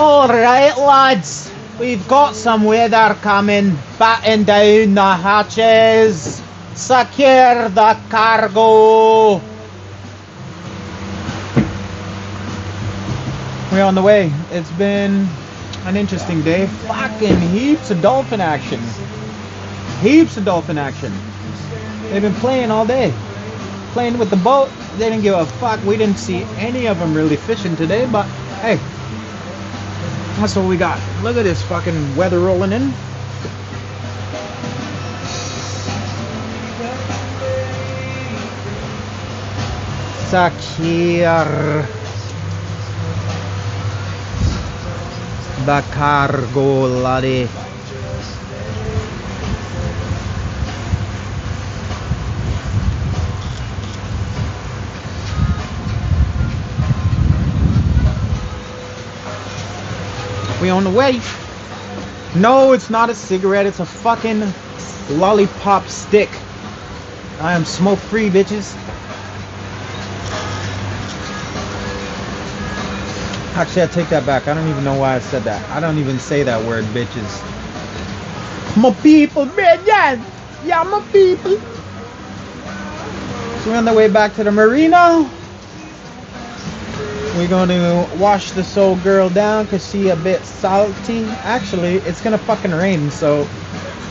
Alright lads, we've got some weather coming, batten down the hatches, secure the cargo. We're on the way. It's been an interesting day. Fucking heaps of dolphin action. Heaps of dolphin action. They've been playing all day. Playing with the boat. They didn't give a fuck. We didn't see any of them really fishing today, but hey, that's what we got. Look at this fucking weather rolling in. Secure the cargo, laddie. We on the way. No, it's not a cigarette. It's a fucking lollipop stick. I am smoke free, bitches. Actually, I take that back. I don't even know why I said that. I don't even say that word, bitches. My people, man, yes. Yeah, my people. So we're on the way back to the marina. We're going to wash this old girl down because she's a bit salty. Actually, it's going to fucking rain, so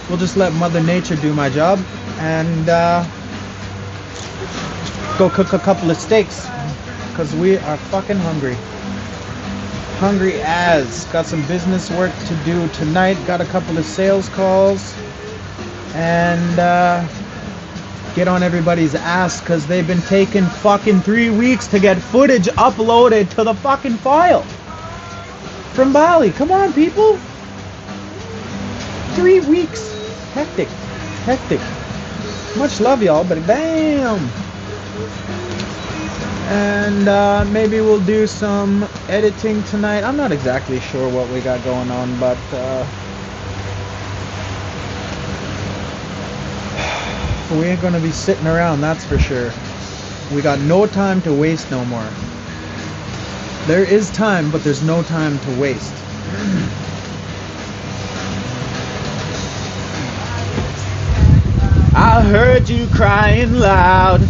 we'll just let Mother Nature do my job and go cook a couple of steaks because we are fucking hungry. Hungry as. Got some business work to do tonight. Got a couple of sales calls and get on everybody's ass because they've been taking fucking 3 weeks to get footage uploaded to the fucking file from Bali. Come on, people. 3 weeks. Hectic. Much love, y'all, but bam. And maybe we'll do some editing tonight. I'm not exactly sure what we got going on, but we ain't gonna be sitting around, that's for sure. We got no time to waste no more. There is time, but there's no time to waste. I heard you crying loud.